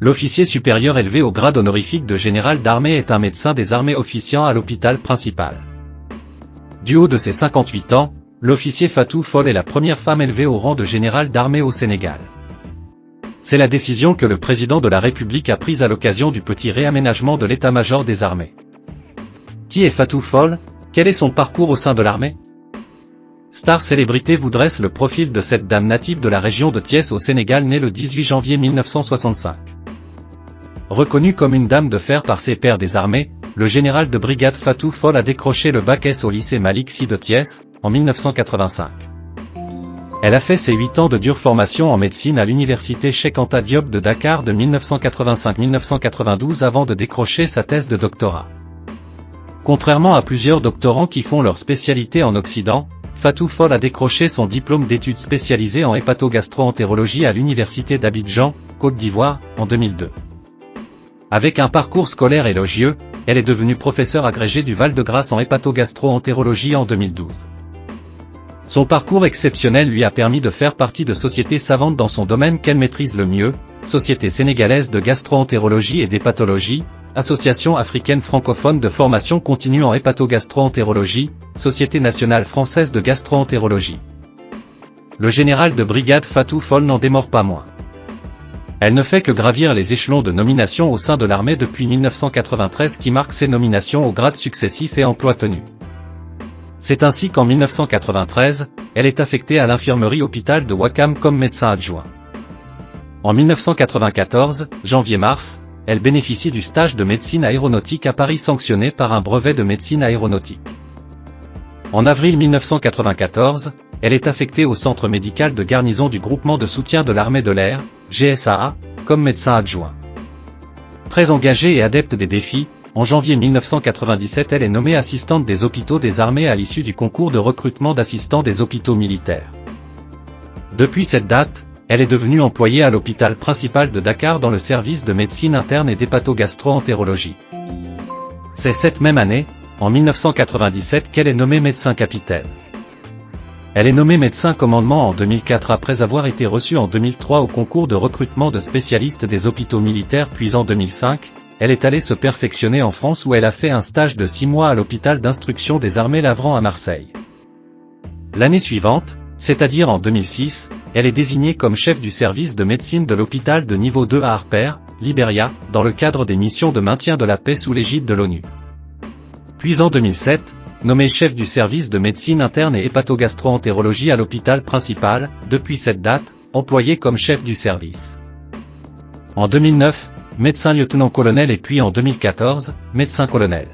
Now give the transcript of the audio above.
L'officier supérieur élevé au grade honorifique de général d'armée est un médecin des armées officiant à l'hôpital principal. Du haut de ses 58 ans, l'officier Fatou Fall est la première femme élevée au rang de général d'armée au Sénégal. C'est la décision que le président de la République a prise à l'occasion du petit réaménagement de l'état-major des armées. Qui est Fatou Fall? Quel est son parcours au sein de l'armée? Star Célébrité vous dresse le profil de cette dame native de la région de Thiès au Sénégal née le 18 janvier 1965. Reconnue comme une dame de fer par ses pairs des armées, le général de brigade Fatou Fall a décroché le bac S au lycée Malick Sy de Thiès, en 1985. Elle a fait ses 8 ans de dure formation en médecine à l'université Cheikh Anta Diop de Dakar de 1985-1992 avant de décrocher sa thèse de doctorat. Contrairement à plusieurs doctorants qui font leur spécialité en Occident, Fatou Fall a décroché son diplôme d'études spécialisées en hépatogastro-entérologie à l'université d'Abidjan, Côte d'Ivoire, en 2002. Avec un parcours scolaire élogieux, elle est devenue professeure agrégée du Val-de-Grâce en hépatogastro-entérologie en 2012. Son parcours exceptionnel lui a permis de faire partie de sociétés savantes dans son domaine qu'elle maîtrise le mieux, Société sénégalaise de gastro-entérologie et d'hépatologie, Association africaine francophone de formation continue en hépatogastro-entérologie, Société nationale française de gastro-entérologie. Le général de brigade Fatou Fall n'en démord pas moins. Elle ne fait que gravir les échelons de nomination au sein de l'armée depuis 1993 qui marque ses nominations aux grades successifs et emplois tenus. C'est ainsi qu'en 1993, elle est affectée à l'infirmerie hôpital de Ouakam comme médecin adjoint. En 1994, janvier-mars, elle bénéficie du stage de médecine aéronautique à Paris sanctionné par un brevet de médecine aéronautique. En avril 1994, elle est affectée au centre médical de garnison du groupement de soutien de l'armée de l'air, GSAA, comme médecin adjoint. Très engagée et adepte des défis, en janvier 1997 elle est nommée assistante des hôpitaux des armées à l'issue du concours de recrutement d'assistants des hôpitaux militaires. Depuis cette date, elle est devenue employée à l'hôpital principal de Dakar dans le service de médecine interne et d'hépatogastro-entérologie. C'est cette même année, en 1997 qu'elle est nommée médecin capitaine. Elle est nommée médecin commandement en 2004 après avoir été reçue en 2003 au concours de recrutement de spécialistes des hôpitaux militaires puis en 2005, elle est allée se perfectionner en France où elle a fait un stage de 6 mois à l'hôpital d'instruction des armées Lavran à Marseille. L'année suivante, c'est-à-dire en 2006, elle est désignée comme chef du service de médecine de l'hôpital de niveau 2 à Harper, Libéria, dans le cadre des missions de maintien de la paix sous l'égide de l'ONU. Puis en 2007, nommée chef du service de médecine interne et hépatogastro-entérologie à l'hôpital principal, depuis cette date, employée comme chef du service. En 2009, médecin lieutenant-colonel et puis en 2014, médecin-colonel.